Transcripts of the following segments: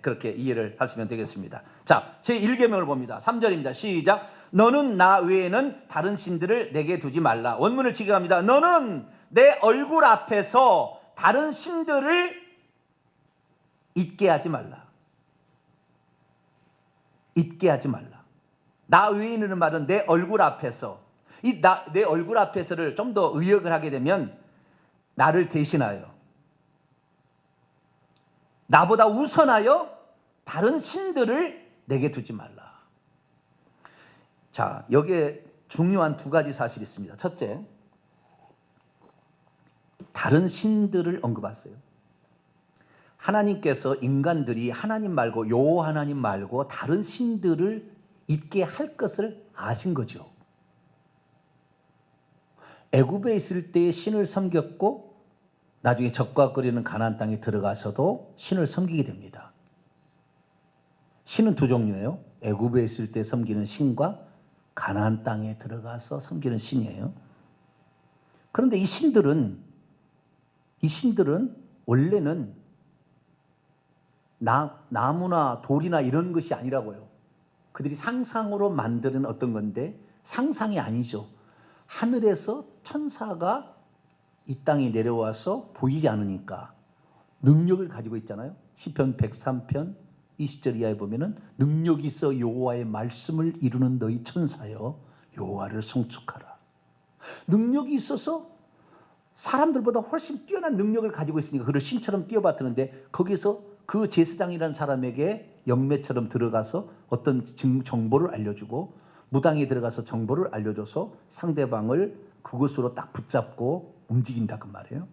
그렇게 이해를 하시면 되겠습니다. 자, 제1계명을 봅니다. 3절입니다. 시작. 너는 나 외에는 다른 신들을 내게 두지 말라. 원문을 지경합니다. 너는 내 얼굴 앞에서 다른 신들을 잊게 하지 말라. 잊게 하지 말라. 나 외에는 말은 내 얼굴 앞에서, 내 얼굴 앞에서를 좀 더 의역을 하게 되면 나를 대신하여, 나보다 우선하여 다른 신들을 내게 두지 말라. 자, 여기에 중요한 두 가지 사실이 있습니다. 첫째, 다른 신들을 언급하세요. 하나님께서 인간들이 하나님 말고, 여호와 하나님 말고 다른 신들을 잊게 할 것을 아신 거죠. 애굽에 있을 때 신을 섬겼고 나중에 적과 끓이는 가나안 땅에 들어가서도 신을 섬기게 됩니다. 신은 두 종류예요. 애굽에 있을 때 섬기는 신과 가나안 땅에 들어가서 섬기는 신이에요. 그런데 이 신들은 원래는 나무나 돌이나 이런 것이 아니라고요. 그들이 상상으로 만드는 어떤 건데 상상이 아니죠. 하늘에서 천사가 이 땅에 내려와서 보이지 않으니까 능력을 가지고 있잖아요. 시편 103편 20절 이하에 보면은 능력이 있어 여호와의 말씀을 이루는 너희 천사여 여호와를 송축하라. 능력이 있어서 사람들보다 훨씬 뛰어난 능력을 가지고 있으니까 그를 신처럼 뛰어받드는데 거기서 그 제사장이라는 사람에게 영매처럼 들어가서 어떤 정보를 알려주고 무당에 들어가서 정보를 알려줘서 상대방을 그것으로 딱 붙잡고 움직인다 그 말이에요.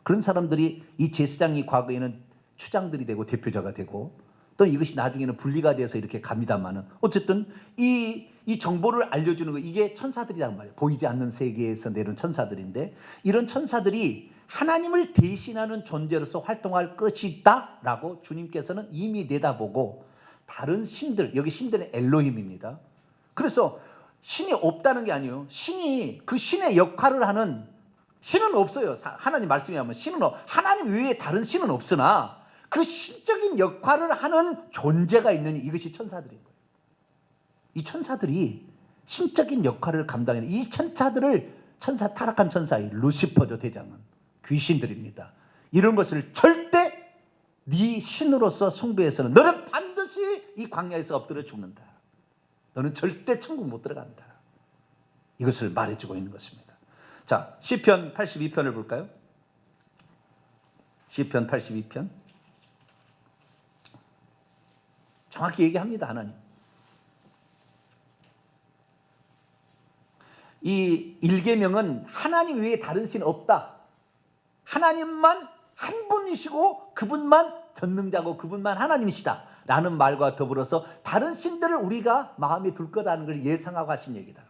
그런 사람들이 이 제사장이 과거에는 추장들이 되고 대표자가 되고 또 이것이 나중에는 분리가 돼서 이렇게 갑니다만은 어쨌든 이 정보를 알려주는 거 이게 천사들이란 말이에요. 보이지 않는 세계에서 내려온 천사들인데 이런 천사들이 하나님을 대신하는 존재로서 활동할 것이다 라고 주님께서는 이미 내다보고 다른 신들, 여기 신들은 엘로힘입니다. 그래서 신이 없다는 게 아니에요. 신이 그 신의 역할을 하는 신은 없어요. 하나님 말씀에 하면 신은 하나님 외에 다른 신은 없으나 그 신적인 역할을 하는 존재가 있느니 이것이 천사들인 거예요. 이 천사들이 신적인 역할을 감당하는 이 타락한 천사의 루시퍼죠. 대장은 귀신들입니다. 이런 것을 절대 네 신으로서 숭배해서는 너는 반드시 이 광야에서 엎드려 죽는다. 너는 절대 천국 못 들어간다. 이것을 말해주고 있는 것입니다. 자, 시편 82편을 볼까요? 시편 82편. 정확히 얘기합니다, 하나님. 이 1계명은 하나님 외에 다른 신 없다. 하나님만 한 분이시고 그분만 전능자고 그분만 하나님이시다. 라는 말과 더불어서 다른 신들을 우리가 마음에 둘 거라는 걸 예상하고 하신 얘기다.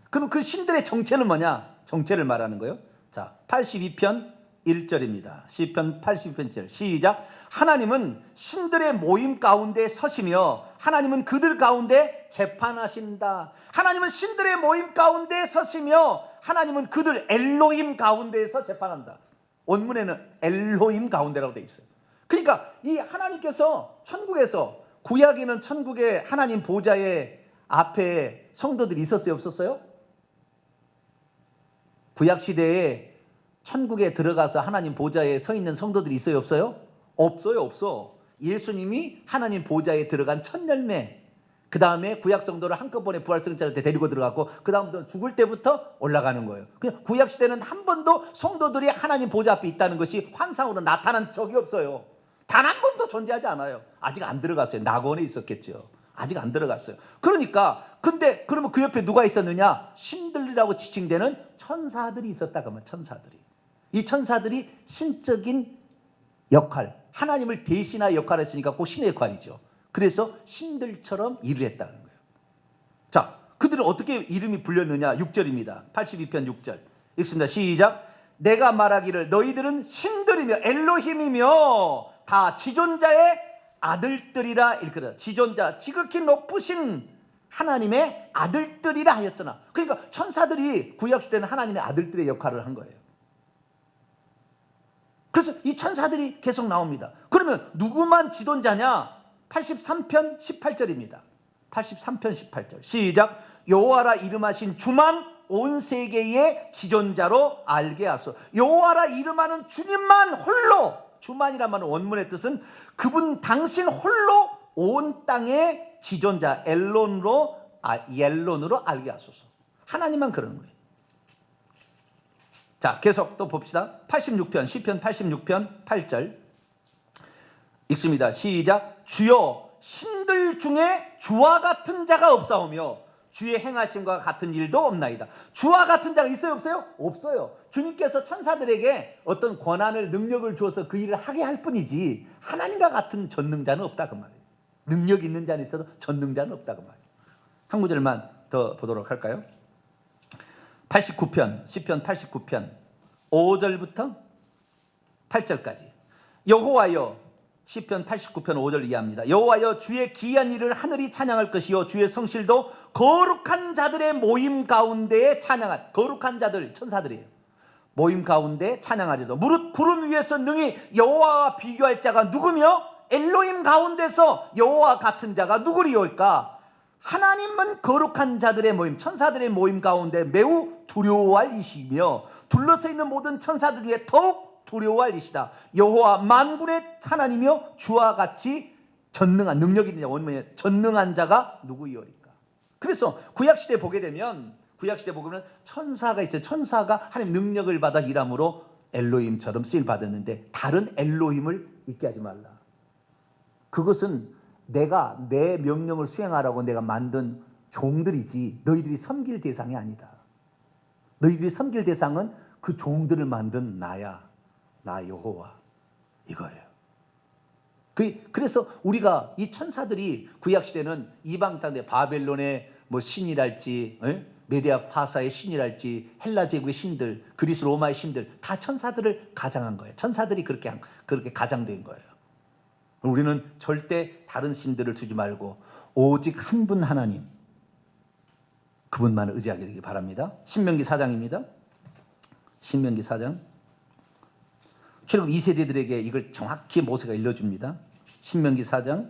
그럼 그 신들의 정체는 뭐냐? 정체를 말하는 거예요. 자, 82편 1절입니다. 시편 82편 1절 시작. 하나님은 신들의 모임 가운데 서시며 하나님은 그들 가운데 재판하신다. 하나님은 신들의 모임 가운데 서시며 하나님은 그들 엘로힘 가운데에서 재판한다. 원문에는 엘로힘 가운데라고 되어 있어요. 그러니까 이 하나님께서 천국에서 구약에는 천국의 하나님 보좌의 앞에 성도들이 있었어요? 없었어요? 구약 시대에 천국에 들어가서 하나님 보좌에 서 있는 성도들이 있어요? 없어요? 없어요. 없어. 예수님이 하나님 보좌에 들어간 첫 열매, 그 다음에 구약 성도를 한꺼번에 부활승천할 때 데리고 들어갔고 그 다음부터 죽을 때부터 올라가는 거예요. 그냥 구약 시대는 한 번도 성도들이 하나님 보좌 앞에 있다는 것이 환상으로 나타난 적이 없어요. 단 한 번도 존재하지 않아요. 아직 안 들어갔어요. 낙원에 있었겠죠. 아직 안 들어갔어요. 그러니까 근데 그러면 그 옆에 누가 있었느냐? 신들이라고 지칭되는 천사들이 있었다. 그러면 천사들이. 이 천사들이 신적인 역할, 하나님을 대신할 역할을 했으니까 꼭 신의 역할이죠. 그래서 신들처럼 일을 했다는 거예요. 자, 그들은 어떻게 이름이 불렸느냐? 6절입니다. 82편 6절. 읽습니다. 시작. 내가 말하기를 너희들은 신들이며 엘로힘이며 다 지존자의 아들들이라 일컬어. 지존자, 지극히 높으신 하나님의 아들들이라 하였으나. 그러니까 천사들이 구약시대는 하나님의 아들들의 역할을 한 거예요. 그래서 이 천사들이 계속 나옵니다. 그러면 누구만 지존자냐? 83편 18절입니다. 83편 18절 시작. 여호와라 이름하신 주만 온 세계의 지존자로 알게 하소. 여호와라 이름하는 주님만 홀로, 주만이란 말은 원문의 뜻은 그분 당신 홀로 온 땅의 지존자, 옐론으로 알게 하소서. 하나님만 그러는 거예요. 자, 계속 또 봅시다. 86편 시편 86편 8절 읽습니다. 시작. 주여 신들 중에 주와 같은 자가 없사오며 주의 행하심과 같은 일도 없나이다. 주와 같은 자가 있어요, 없어요? 없어요. 주님께서 천사들에게 어떤 권한을, 능력을 주어서 그 일을 하게 할 뿐이지 하나님과 같은 전능자는 없다 그 말이에요. 능력 있는 자는 있어도 전능자는 없다 그 말이에요. 한 구절만 더 보도록 할까요? 89편 시편 89편 5절부터 8절까지 여호와여, 시편 89편 5절 이해합니다. 여호와여 주의 기이한 일을 하늘이 찬양할 것이요 주의 성실도 거룩한 자들의 모임 가운데에 찬양할, 거룩한 자들 천사들이에요. 모임 가운데 찬양하리도. 무릇 구름 위에서 능히 여호와와 비교할 자가 누구며 엘로힘 가운데서 여호와 같은 자가 누구리올까? 하나님은 거룩한 자들의 모임, 천사들의 모임 가운데 매우 두려워할 이시며 둘러서 있는 모든 천사들 중에 더욱 두려워할 이시다. 여호와 만군의 하나님이여 주와 같이 전능한, 능력이 있는 자, 원문에 전능한 자가 누구이오리까? 그래서 구약시대 보게 되면 천사가 있어요. 천사가 하나님 능력을 받아 일함으로 엘로힘처럼 쓰임 받았는데 다른 엘로힘을 있게 하지 말라. 그것은 내가 내 명령을 수행하라고 내가 만든 종들이지 너희들이 섬길 대상이 아니다. 너희들이 섬길 대상은 그 종들을 만든 나야. 나 여호와 이거예요. 그래서 우리가 이 천사들이 구약시대는 이방 땅에 바벨론의 뭐 신이랄지, 메디아 파사의 신이랄지, 헬라 제국의 신들, 그리스 로마의 신들 다 천사들을 가장한 거예요. 천사들이 그렇게 가장된 거예요. 우리는 절대 다른 신들을 두지 말고 오직 한 분 하나님, 그분만을 의지하게 되기 바랍니다. 신명기 4장입니다. 신명기 4장. 출애굽 2세대들에게 이걸 정확히 모세가 일러줍니다. 신명기 4장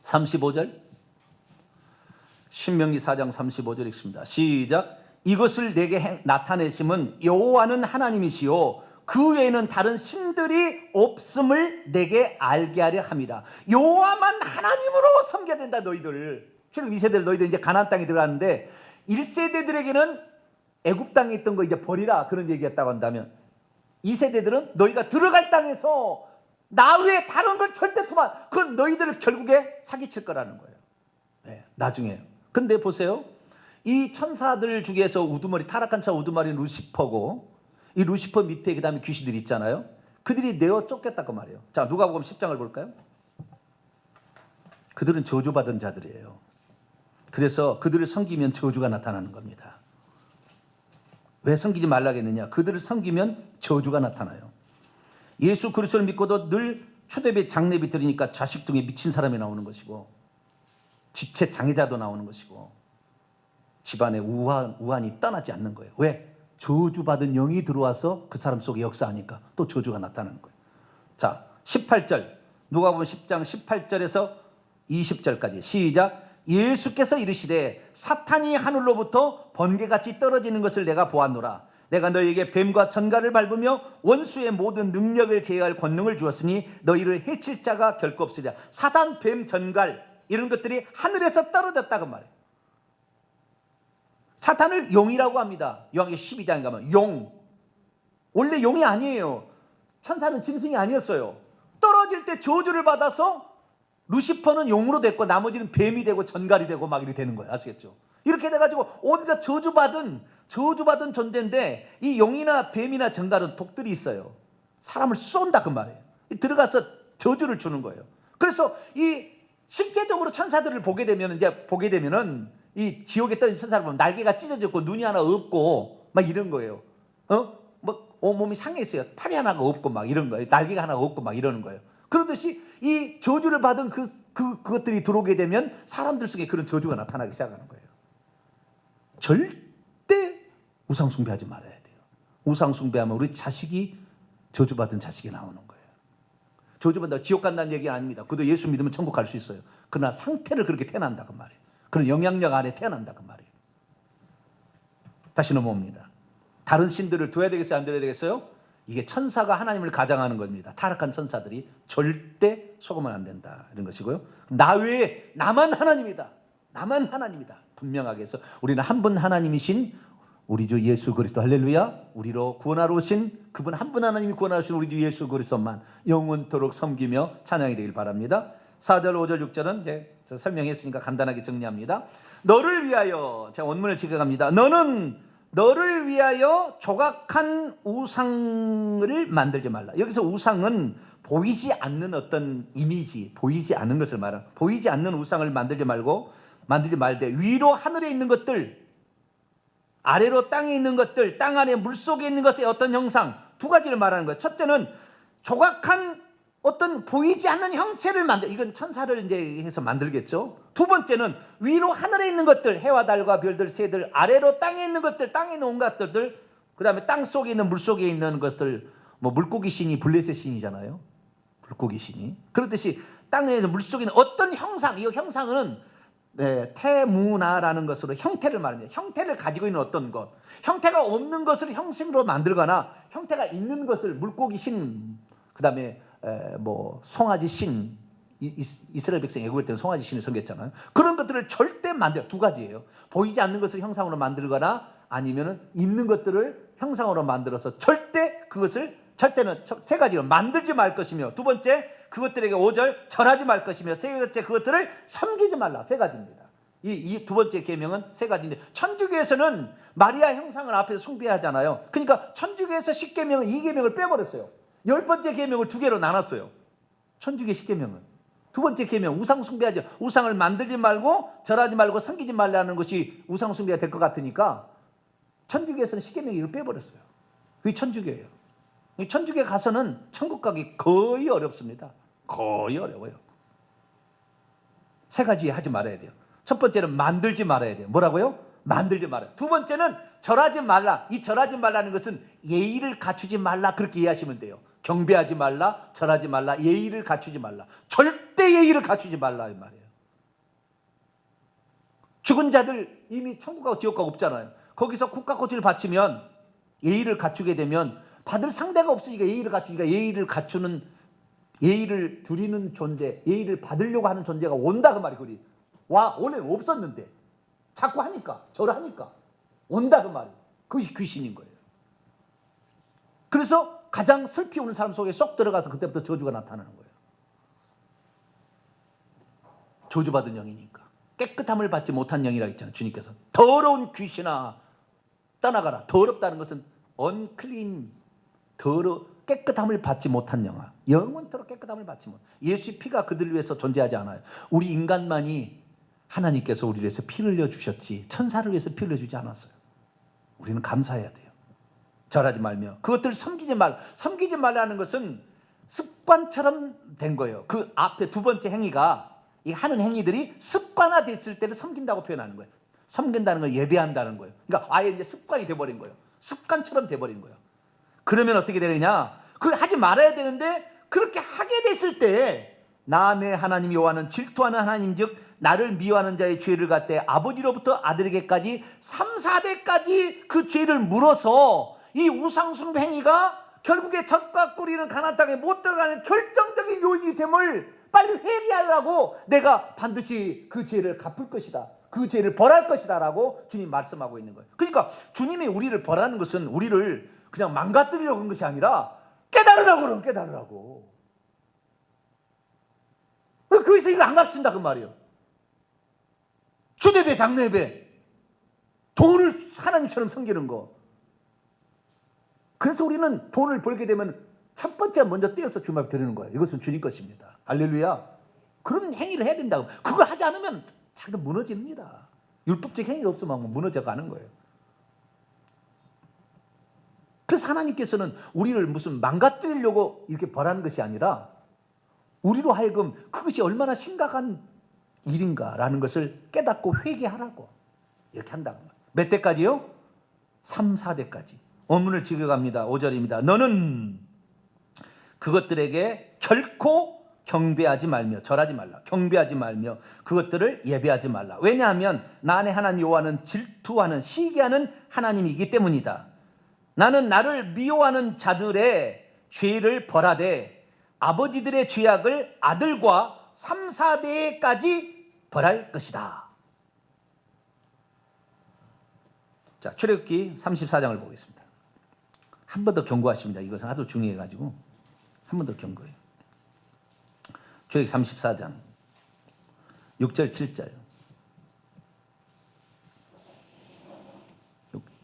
35절. 신명기 4장 35절 읽습니다. 시작. 이것을 내게 나타내심은 여호와는 하나님이시요 그 외에는 다른 신들이 없음을 내게 알게 하려 함이라. 여호와만 하나님으로 섬겨야 된다. 너희들 출애굽 2세대들 너희들 이제 가나안 땅에 들어가는데 1세대들에게는 애굽 땅에 있던 거 이제 버리라 그런 얘기였다고 한다면 2세대들은 너희가 들어갈 땅에서 나 외에 다른 걸 절대 두면 그건 너희들을 결국에 사기칠 거라는 거예요. 네, 나중에. 근데 보세요. 이 천사들 중에서 우두머리, 타락한 자 우두머리는 루시퍼고 이 루시퍼 밑에 그 다음에 귀신들이 있잖아요. 그들이 내어 쫓겼다고 말이에요. 자, 누가복음 10장을 볼까요? 그들은 저주받은 자들이에요. 그래서 그들을 섬기면 저주가 나타나는 겁니다. 왜 섬기지 말라겠느냐? 그들을 섬기면 저주가 나타나요. 예수 그리스도를 믿고도 늘 추대비 장례비 드리니까 자식 중에 미친 사람이 나오는 것이고 지체 장애자도 나오는 것이고 집안에 우환이 떠나지 않는 거예요. 왜? 저주받은 영이 들어와서 그 사람 속에 역사하니까 또 저주가 나타나는 거예요. 자, 18절 누가복음 10장 18절에서 20절까지 시작. 예수께서 이르시되 사탄이 하늘로부터 번개같이 떨어지는 것을 내가 보았노라. 내가 너희에게 뱀과 전갈을 밟으며 원수의 모든 능력을 제어할 권능을 주었으니 너희를 해칠 자가 결코 없으리라. 사단, 뱀, 전갈 이런 것들이 하늘에서 떨어졌다고 말해요. 사탄을 용이라고 합니다. 요한계시록 12장에 가면 용. 원래 용이 아니에요. 천사는 짐승이 아니었어요. 떨어질 때 저주를 받아서 루시퍼는 용으로 됐고 나머지는 뱀이 되고 전갈이 되고 막 이렇게 되는 거예요. 아시겠죠? 이렇게 돼가지고 온갖 저주받은 존재인데 이 용이나 뱀이나 전갈은 독들이 있어요. 사람을 쏜다 그 말이에요. 들어가서 저주를 주는 거예요. 그래서 이 실제적으로 천사들을 보게 되면은 이 지옥에 떨어진 천사를 보면 날개가 찢어졌고 눈이 하나 없고 막 이런 거예요. 뭐 온몸이 상해 있어요. 팔이 하나가 없고 막 이런 거예요. 날개가 하나가 없고 막 이러는 거예요. 그러듯이 이 저주를 받은 그것들이 들어오게 되면 사람들 속에 그런 저주가 나타나기 시작하는 거예요. 절대 우상 숭배하지 말아야 돼요. 우상 숭배하면 우리 자식이 저주받은 자식이 나오는 거예요. 저주받는다고 지옥 간다는 얘기는 아닙니다. 그도 예수 믿으면 천국 갈 수 있어요. 그러나 상태를 그렇게 태어난다 그 말이에요. 그런 영향력 안에 태어난다 그 말이에요. 다시 넘어옵니다. 다른 신들을 둬야 되겠어요? 안 둬야 되겠어요? 이게 천사가 하나님을 가장하는 겁니다. 타락한 천사들이 절대 속으면 안 된다 이런 것이고요. 나 외에 나만 하나님이다. 나만 하나님이다. 분명하게 해서 우리는 한 분 하나님이신 우리 주 예수 그리스도 할렐루야, 우리로 구원하러 오신 그분 한 분 하나님이 구원하신 우리 주 예수 그리스도만 영원토록 섬기며 찬양이 되길 바랍니다. 4절 5절 6절은 이제 설명했으니까 간단하게 정리합니다. 너를 위하여, 제가 원문을 지켜갑니다. 너는 너를 위하여 조각한 우상을 만들지 말라. 여기서 우상은 보이지 않는 어떤 이미지, 보이지 않는 것을 말하는, 보이지 않는 우상을 만들지 말되 위로 하늘에 있는 것들, 아래로 땅에 있는 것들, 땅 안에 물속에 있는 것의 어떤 형상, 두 가지를 말하는 거예요. 첫째는 조각한 어떤 보이지 않는 형체를 이건 천사를 이제 해서 만들겠죠. 두 번째는 위로 하늘에 있는 것들, 해와 달과 별들, 새들, 아래로 땅에 있는 것들, 땅에 있는 온갖 것들, 그 다음에 땅 속에 있는 물 속에 있는 것들, 뭐 물고기 신이 블레셋 신이잖아요. 물고기 신이. 그렇듯이 땅에서 물 속에 있는 어떤 형상, 이 형상은 태무나라는 것으로 형태를 말합니다. 형태를 가지고 있는 어떤 것, 형태가 없는 것을 형식으로 만들거나 형태가 있는 것을 물고기 신, 그 다음에 뭐 송아지 신, 이스라엘 백성 애국할 때는 송아지 신을 섬겼잖아요. 그런 것들을 절대 두 가지예요. 보이지 않는 것을 형상으로 만들거나 아니면은 있는 것들을 형상으로 만들어서 절대는 세 가지로 만들지 말 것이며, 두 번째 그것들에게 5절 절하지 말 것이며, 세 번째 그것들을 섬기지 말라. 세 가지입니다. 이 두 번째 계명은 세 가지인데, 천주교에서는 마리아 형상을 앞에서 숭배하잖아요. 그러니까 천주교에서 10계명은 2계명을 빼버렸어요. 10번째 계명을 2개로 나눴어요. 천주교 10계명은 두 번째 계명, 우상 숭배하지, 우상을 만들지 말고 절하지 말고 섬기지 말라는 것이 우상 숭배가 될 것 같으니까 천주교에서는 10계명 이걸 빼버렸어요. 그게 천주교예요. 천주교에 가서는 천국 가기 거의 어렵습니다. 거의 어려워요. 세 가지 하지 말아야 돼요. 첫 번째는 만들지 말아야 돼요. 뭐라고요? 만들지 말아요. 두 번째는 절하지 말라. 이 절하지 말라는 것은 예의를 갖추지 말라, 그렇게 이해하시면 돼요. 경배하지 말라, 절하지 말라, 예의를 갖추지 말라. 절대 예의를 갖추지 말라 이 말이에요. 죽은 자들 이미 천국 가고 지옥 가고 없잖아요. 거기서 국가고지를 바치면, 예의를 갖추게 되면 받을 상대가 없으니까 예의를 갖추니까, 예의를 드리는 존재, 예의를 받으려고 하는 존재가 온다 그 말이에요. 원래는 없었는데 자꾸 하니까, 절을 하니까 온다 그 말이에요. 그것이 귀신인 거예요. 그래서 가장 슬피 우는 사람 속에 쏙 들어가서 그때부터 저주가 나타나는 거예요. 저주받은 영이니까. 깨끗함을 받지 못한 영이라고 했잖아요. 주님께서 더러운 귀신아 떠나가라. 더럽다는 것은 unclean, 깨끗함을 받지 못한 영아, 영원토록 깨끗함을 받지 못. 예수의 피가 그들을 위해서 존재하지 않아요. 우리 인간만이 하나님께서 우리를 위해서 피를 흘려주셨지 천사를 위해서 피를 흘려주지 않았어요. 우리는 감사해야 돼요. 절하지 말며 그것들을 섬기지 말라는 것은 습관처럼 된 거예요. 그 앞에 두 번째 행위가, 이 하는 행위들이 습관화됐을 때를 섬긴다고 표현하는 거예요. 섬긴다는 건 예배한다는 거예요. 그러니까 아예 이제 습관이 돼버린 거예요. 습관처럼 돼버린 거예요. 그러면 어떻게 되느냐? 그걸 하지 말아야 되는데, 그렇게 하게 됐을 때 나 내 하나님 여호와는 질투하는 하나님즉 나를 미워하는 자의 죄를 갖되 아버지로부터 아들에게까지 3, 4대까지 그 죄를 물어서, 이 우상숭배 행위가 결국에 젖과 꿀이는 가나안 땅에 못 들어가는 결정적인 요인이 됨을 빨리 회개하라고, 내가 반드시 그 죄를 갚을 것이다, 그 죄를 벌할 것이다 라고 주님 말씀하고 있는 거예요. 그러니까 주님이 우리를 벌하는 것은 우리를 그냥 망가뜨리려고 그런 것이 아니라 깨달으라고 그러면 깨달으라고. 거기서 이거 안 가르친다 그 말이에요. 주례배, 장례배, 돈을 하나님처럼 섬기는 거. 그래서 우리는 돈을 벌게 되면 첫 번째 먼저 떼어서 주님 앞에 드리는 거예요. 이것은 주님 것입니다. 할렐루야. 그런 행위를 해야 된다고. 그거 하지 않으면 자기는 무너집니다. 율법적 행위가 없으면 무너져 가는 거예요. 그래서 하나님께서는 우리를 무슨 망가뜨리려고 이렇게 벌하는 것이 아니라, 우리로 하여금 그것이 얼마나 심각한 일인가라는 것을 깨닫고 회개하라고 이렇게 한다고. 몇 대까지요? 3, 4대까지. 원문을 지켜갑니다. 5절입니다. 너는 그것들에게 결코 경배하지 말며 절하지 말라. 경배하지 말며 그것들을 예배하지 말라. 왜냐하면 나의 하나님 여호와는 질투하는 시기하는 하나님이기 때문이다. 나는 나를 미워하는 자들의 죄를 벌하되 아버지들의 죄악을 아들과 3, 4대까지 벌할 것이다. 자, 출애굽기 34장을 보겠습니다. 한 번 더 경고하십니다. 이것은 아주 중요해가지고 한 번 더 경고해요. 출애굽기 34장 6절 7절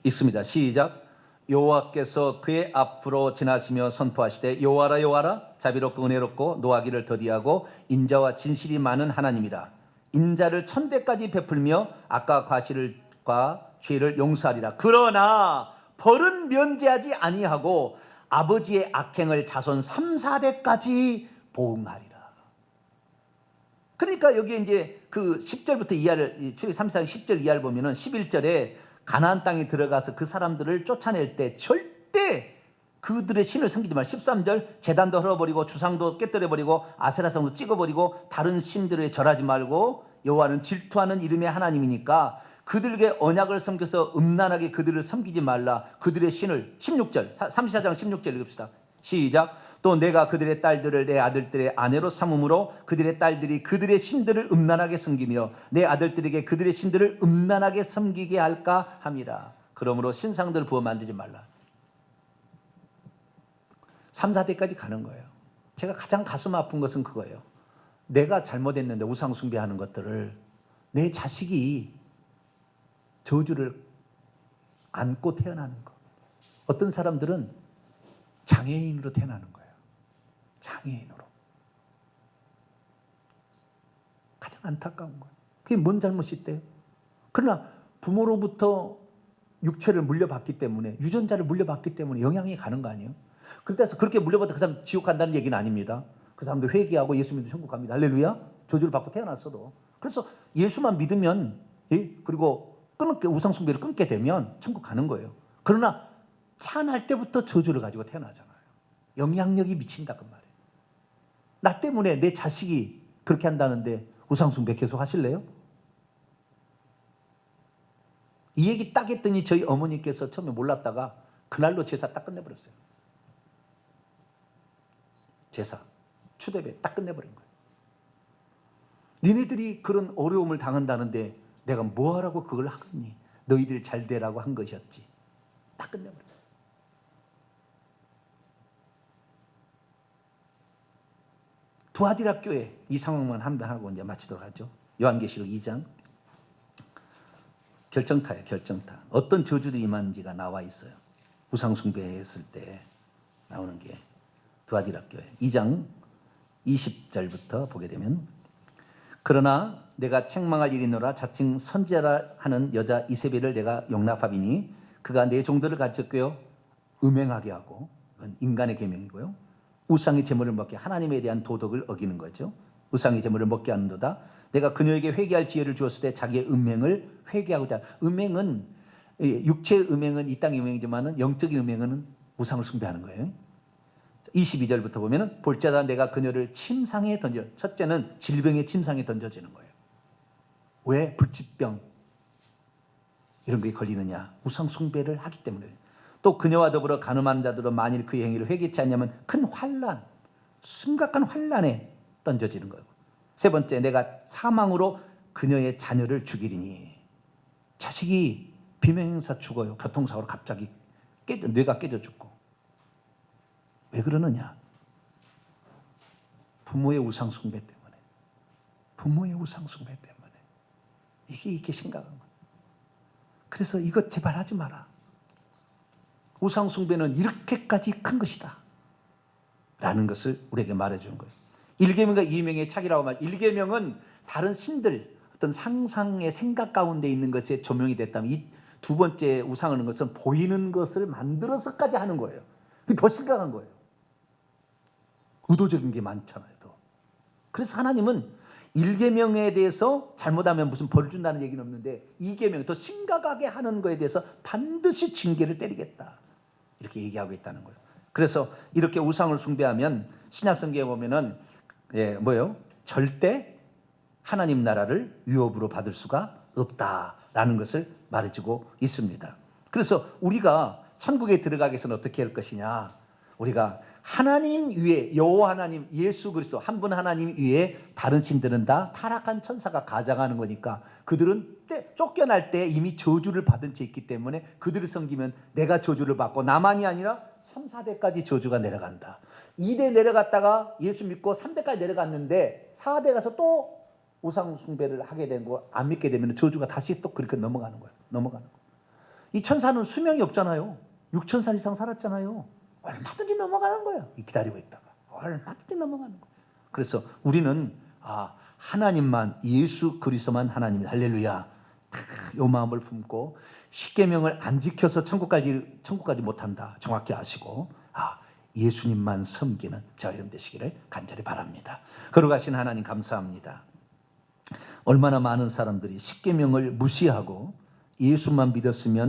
있습니다. 시작. 여호와께서 그의 앞으로 지나시며 선포하시되 여호와라 여호와라 자비롭고 은혜롭고 노하기를 더디하고 인자와 진실이 많은 하나님이라. 인자를 1000배까지 베풀며 악과 과실과 죄를 용서하리라. 그러나 벌은 면제하지 아니하고 아버지의 악행을 자손 3, 4대까지 보응하리라. 그러니까 여기에 이제 그 10절부터 이하를, 출애굽기 34장 10절 이하를 보면은 11절에 가나안 땅에 들어가서 그 사람들을 쫓아낼 때 절대 그들의 신을 섬기지 말. 13절 제단도 헐어버리고 주상도 깨뜨려버리고 아세라상도 찍어버리고 다른 신들에 절하지 말고 여호와는 질투하는 이름의 하나님이니까 그들에게 언약을 섬겨서 음란하게 그들을 섬기지 말라. 그들의 신을 16절 34장 16절 읽읍시다. 시작. 또 내가 그들의 딸들을 내 아들들의 아내로 삼음으로 그들의 딸들이 그들의 신들을 음란하게 섬기며 내 아들들에게 그들의 신들을 음란하게 섬기게 할까 함이라. 그러므로 신상들을 부어 만들지 말라. 3, 4대까지 가는 거예요. 제가 가장 가슴 아픈 것은 그거예요. 내가 잘못했는데 우상 숭배하는 것들을 내 자식이 저주를 안고 태어나는 것. 어떤 사람들은 장애인으로 태어나는 거예요. 장애인으로. 가장 안타까운 거예요. 그게 뭔 잘못이 있대요? 그러나 부모로부터 육체를 물려받기 때문에, 유전자를 물려받기 때문에 영향이 가는 거 아니에요? 그래서 그렇게 물려받아 그 사람 지옥 간다는 얘기는 아닙니다. 그 사람도 회개하고 예수 믿으면 천국 갑니다. 할렐루야. 저주를 받고 태어났어도. 그래서 예수만 믿으면, 그리고 우상 숭배를 끊게 되면 천국 가는 거예요. 그러나 태어날 때부터 저주를 가지고 태어나잖아요. 영향력이 미친다 그 말이에요. 나 때문에 내 자식이 그렇게 한다는데 우상 숭배 계속 하실래요? 이 얘기 딱 했더니 저희 어머니께서 처음에 몰랐다가 그날로 제사 딱 끝내버렸어요. 제사, 추대배 딱 끝내버린 거예요. 니네들이 그런 어려움을 당한다는데 내가 뭐하라고 그걸 하겠니? 너희들 잘 되라고 한 것이었지. 딱 끝내버린 거예요. 두아디라 교회 이 상황만 한번 이제 마치도록 하죠. 요한계시록 2장 결정타예요. 결정타. 어떤 저주들이 임하는지가 나와 있어요. 우상 숭배했을 때 나오는 게 두아디라 교회 2장 20절부터 보게 되면 그러나 내가 책망할 일이 있노라 자칭 선지자라 하는 여자 이세벨을 내가 용납하비니 그가 내 종들을 가르쳤고요 음행하게 하고 인간의 계명이고요 우상의 제물을 먹게 하나님에 대한 도덕을 어기는 거죠. 우상의 제물을 먹게 하는도다. 내가 그녀에게 회개할 지혜를 주었을 때 자기의 음행을 회개하고자. 음행은 육체의 음행은 이 땅의 음행이지만 영적인 음행은 우상을 숭배하는 거예요. 22절부터 보면은 볼자다 내가 그녀를 침상에 던져. 첫째는 질병의 침상에 던져지는 거예요. 왜? 불치병 이런 게 걸리느냐? 우상 숭배를 하기 때문에. 또 그녀와 더불어 간음하는 자들은 만일 그의 행위를 회개치 않냐면 큰 환난, 심각한 환난에 던져지는 거예요. 세 번째, 내가 사망으로 그녀의 자녀를 죽이리니. 자식이 비명행사 죽어요. 교통사고로 갑자기 뇌가 깨져 죽고. 왜 그러느냐? 부모의 우상 숭배 때문에. 부모의 우상 숭배 때문에. 이게 심각한 거예요. 그래서 이거 제발 하지 마라. 우상 숭배는 이렇게까지 큰 것이다 라는 것을 우리에게 말해주는 거예요. 1계명과 2계명의 차이라고 말. 1계명은 다른 신들 어떤 상상의 생각 가운데 있는 것에 조명이 됐다면 이 두 번째 우상을 하는 것은 보이는 것을 만들어서까지 하는 거예요. 그게 더 심각한 거예요. 의도적인 게 많잖아요. 더. 그래서 하나님은 1계명에 대해서 잘못하면 무슨 벌을 준다는 얘기는 없는데 2계명 더 심각하게 하는 거에 대해서 반드시 징계를 때리겠다 이렇게 얘기하고 있다는 거예요. 그래서 이렇게 우상을 숭배하면 신약성경에 보면은 뭐예요? 절대 하나님 나라를 유업으로 받을 수가 없다라는 것을 말해주고 있습니다. 그래서 우리가 천국에 들어가기 위해서는 어떻게 할 것이냐? 우리가 하나님 위에, 여호와 하나님, 예수 그리스도 한 분 하나님 위에 다른 신들은 다 타락한 천사가 가장하는 거니까 그들은 쫓겨날 때 이미 저주를 받은 채 있기 때문에 그들을 섬기면 내가 저주를 받고 나만이 아니라 3, 4대까지 저주가 내려간다. 2대 내려갔다가 예수 믿고 3대까지 내려갔는데 4대 가서 또 우상 숭배를 하게 되고 안 믿게 되면 저주가 다시 또 그렇게 넘어가는 거예요. 이 천사는 수명이 없잖아요. 6,000살 이상 살았잖아요. 얼마든지 넘어가는 거예요. 기다리고 있다가 얼마든지 넘어가는 거예요. 그래서 우리는 하나님만, 예수 그리스도만 하나님이 할렐루야. 이 마음을 품고 십계명을 안 지켜서 천국까지 못한다. 정확히 아시고 예수님만 섬기는 저와 여러분 되시기를 간절히 바랍니다. 거룩하신 하나님 감사합니다. 얼마나 많은 사람들이 십계명을 무시하고 예수만 믿었으면